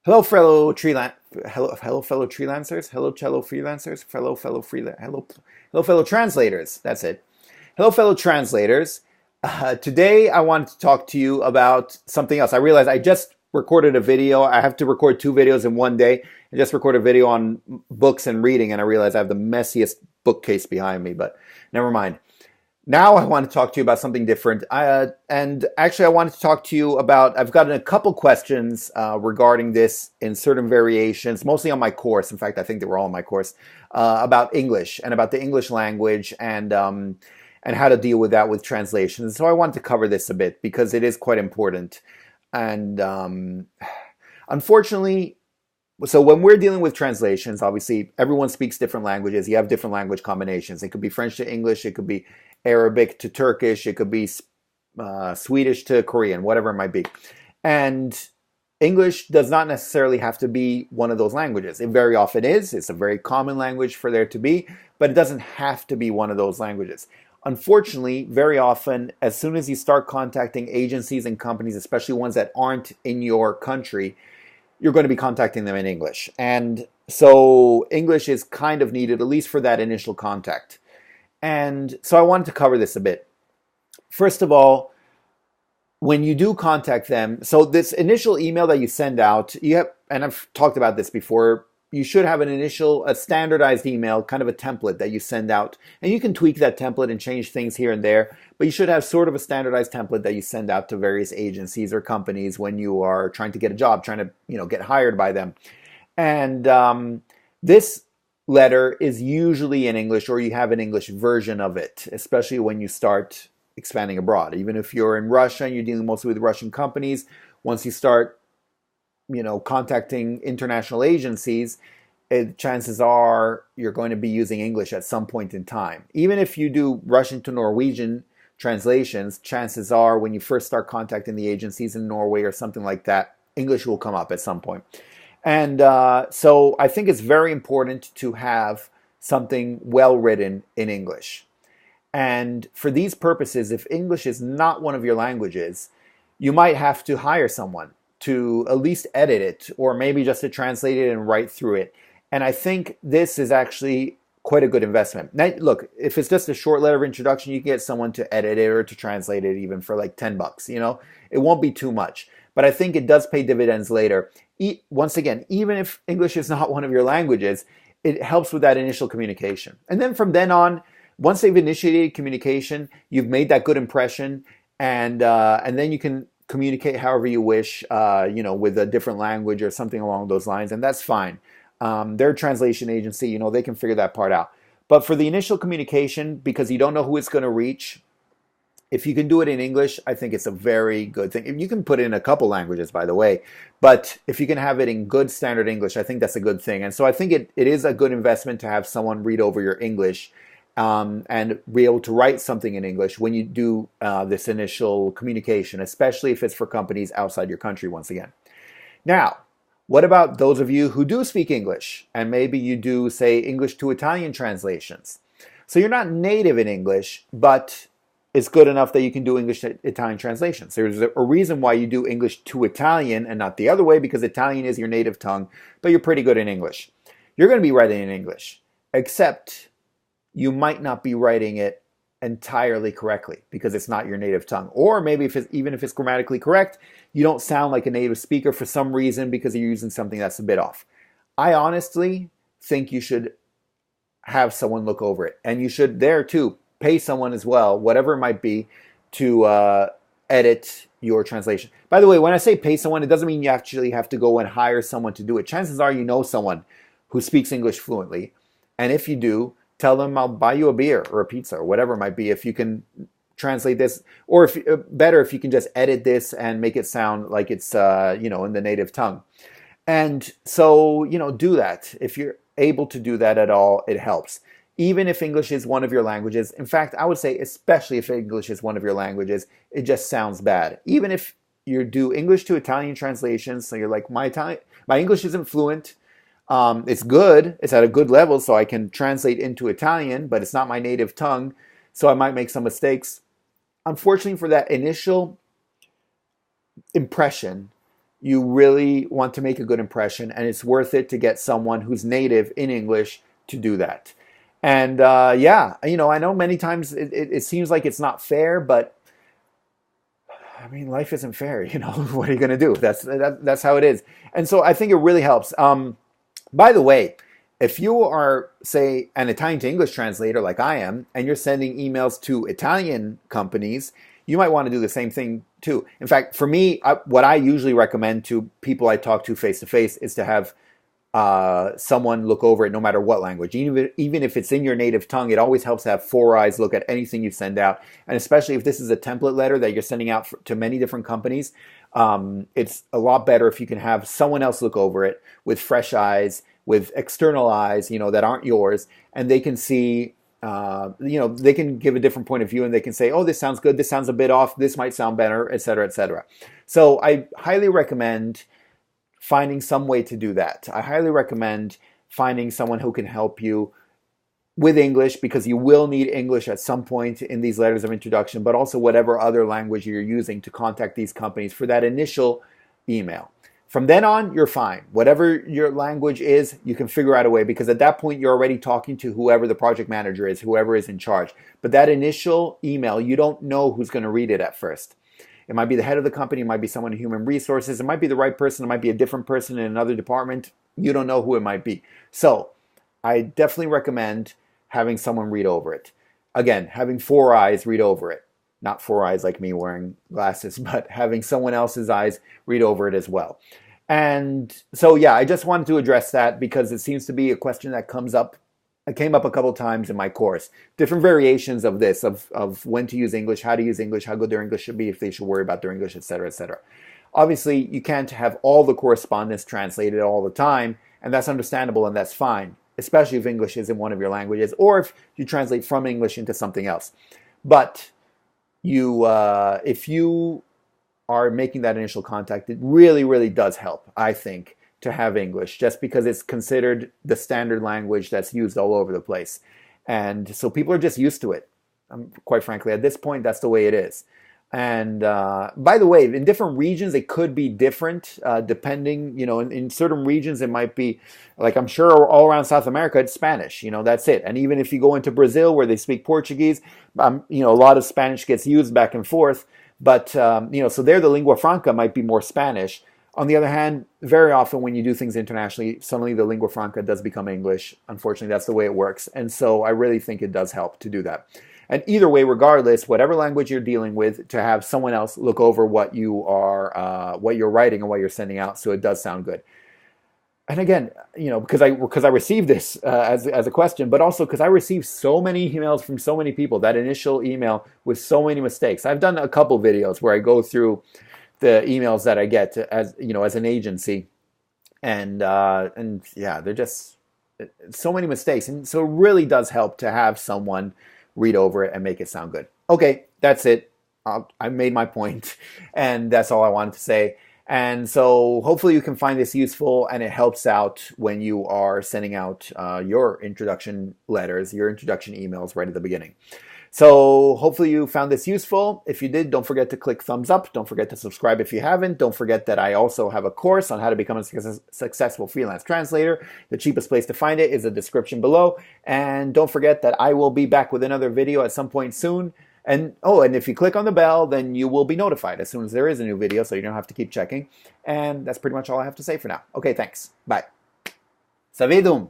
Hello, fellow hello, fellow freelancers. Hello, fellow freelancers. Hello, fellow translators. That's it. Hello, fellow translators. Today, I wanted to talk to you about something else. I realized I just recorded a video. I have to record two videos in one day. I just recorded a video on books and reading, and I realized I have the messiest bookcase behind me. But never mind. Now I want to talk to you about something different. And actually, I wanted to talk to you about, I've gotten a couple questions regarding this in certain variations, mostly on my course. In fact, I think they were all on my course, about English and about the English language and how to deal with that with translations. So I wanted to cover this a bit because it is quite important. And unfortunately, so when we're dealing with translations, obviously everyone speaks different languages. You have different language combinations. It could be French to English. It could be Arabic to Turkish. It could be Swedish to Korean, whatever it might be. And English does not necessarily have to be one of those languages. It very often is. It's a very common language for there to be, but it doesn't have to be one of those languages. Unfortunately, very often, as soon as you start contacting agencies and companies, especially ones that aren't in your country, you're going to be contacting them in English. And so English is kind of needed, at least for that initial contact. And so I wanted to cover this a bit. First of all, when you do contact them, so this initial email that you send out, you have, and I've talked about this before, you should have a standardized email, kind of a template that you send out. And you can tweak that template and change things here and there, but you should have sort of a standardized template that you send out to various agencies or companies when you are trying to get a job, trying to, get hired by them. And this letter is usually in English, or you have an English version of it, especially when you start expanding abroad. Even if you're in Russia and you're dealing mostly with Russian companies, once you start contacting international agencies, chances are you're going to be using English at some point in time. Even if you do Russian to Norwegian translations, chances are when you first start contacting the agencies in Norway or something like that, English will come up at some point. And so I think it's very important to have something well written in English. And for these purposes, if English is not one of your languages, you might have to hire someone to at least edit it, or maybe just to translate it and write through it. And I think this is actually quite a good investment. Now, look, if it's just a short letter of introduction, you can get someone to edit it or to translate it even for like $10. It won't be too much. But I think it does pay dividends later. Once again, even if English is not one of your languages, it helps with that initial communication. And then from then on, once they've initiated communication, you've made that good impression, and then you can communicate however you wish, with a different language or something along those lines, and that's fine. Their translation agency, they can figure that part out. But for the initial communication, because you don't know who it's going to reach, if you can do it in English, I think it's a very good thing. You can put it in a couple languages, by the way, but if you can have it in good standard English, I think that's a good thing. And so I think it is a good investment to have someone read over your English and be able to write something in English when you do this initial communication, especially if it's for companies outside your country, once again. Now, what about those of you who do speak English, and maybe you do, say, English to Italian translations? So you're not native in English, but it's good enough that you can do English to Italian translations. There's a reason why you do English to Italian and not the other way, because Italian is your native tongue, but you're pretty good in English. You're going to be writing in English, except you might not be writing it entirely correctly because it's not your native tongue. Or maybe even if it's grammatically correct, you don't sound like a native speaker for some reason because you're using something that's a bit off. I honestly think you should have someone look over it. And you should there too pay someone as well, whatever it might be, to edit your translation. By the way, when I say pay someone, it doesn't mean you actually have to go and hire someone to do it. Chances are you know someone who speaks English fluently. And if you do, tell them I'll buy you a beer or a pizza or whatever it might be if you can translate this, or if you can just edit this and make it sound like it's in the native tongue. And so do that. If you're able to do that at all, it helps. Even if English is one of your languages, in fact, I would say especially if English is one of your languages, it just sounds bad. Even if you do English to Italian translations, so you're like, my English isn't fluent. It's good. It's at a good level, so I can translate into Italian, but it's not my native tongue, so I might make some mistakes. Unfortunately, for that initial impression, you really want to make a good impression, and it's worth it to get someone who's native in English to do that. And yeah, I know many times it seems like it's not fair, but I mean, life isn't fair. What are you going to do? That's how it is. And so I think it really helps. By the way, if you are, say, an Italian to English translator like I am, and you're sending emails to Italian companies, you might want to do the same thing too. In fact, for me, what I usually recommend to people I talk to face is to have someone look over it no matter what language. Even if it's in your native tongue, it always helps to have four eyes look at anything you send out. And especially if this is a template letter that you're sending out to many different companies, it's a lot better if you can have someone else look over it with fresh eyes, with external eyes, that aren't yours, and they can see, they can give a different point of view, and they can say, oh, this sounds good, this sounds a bit off, this might sound better, etc., etc. So I highly recommend finding some way to do that. I highly recommend finding someone who can help you with English, because you will need English at some point in these letters of introduction, but also whatever other language you're using to contact these companies for that initial email. From then on, you're fine. Whatever your language is, you can figure out a way, because at that point, you're already talking to whoever the project manager is, whoever is in charge. But that initial email, you don't know who's going to read it at first. It might be the head of the company, it might be someone in human resources, it might be the right person, it might be a different person in another department. You don't know who it might be. So I definitely recommend having someone read over it. Again, having four eyes read over it. Not four eyes like me wearing glasses, but having someone else's eyes read over it as well. And so, yeah, I just wanted to address that because it seems to be a question that comes up. It came up a couple of times in my course. Different variations of this, of when to use English, how to use English, how good their English should be, if they should worry about their English, etc., etc. Obviously, you can't have all the correspondence translated all the time, and that's understandable and that's fine, especially if English isn't one of your languages, or if you translate from English into something else. But if you are making that initial contact, it really, really does help, I think, to have English, just because it's considered the standard language that's used all over the place. And so people are just used to it. Quite frankly, at this point, that's the way it is. And by the way, in different regions, it could be different, depending, in certain regions, it might be, like I'm sure all around South America, it's Spanish, that's it. And even if you go into Brazil where they speak Portuguese, a lot of Spanish gets used back and forth. But, so there the lingua franca might be more Spanish. On the other hand, very often when you do things internationally, suddenly the lingua franca does become English. Unfortunately, that's the way it works. And so I really think it does help to do that. And either way, regardless, whatever language you're dealing with, to have someone else look over what you're writing and what you're sending out, so it does sound good. And again, because I received this as a question, but also because I received so many emails from so many people, that initial email with so many mistakes. I've done a couple videos where I go through the emails that I get as an agency, and yeah, they're just so many mistakes, and so it really does help to have someone read over it and make it sound good. Okay, that's it. I made my point, and that's all I wanted to say. And so hopefully you can find this useful, and it helps out when you are sending out your introduction letters, your introduction emails right at the beginning. So hopefully you found this useful. If you did, don't forget to click thumbs up. Don't forget to subscribe if you haven't. Don't forget that I also have a course on how to become a successful freelance translator. The cheapest place to find it is the description below. And don't forget that I will be back with another video at some point soon. And if you click on the bell, then you will be notified as soon as there is a new video, so you don't have to keep checking. And that's pretty much all I have to say for now. Okay, thanks. Bye. Savidum.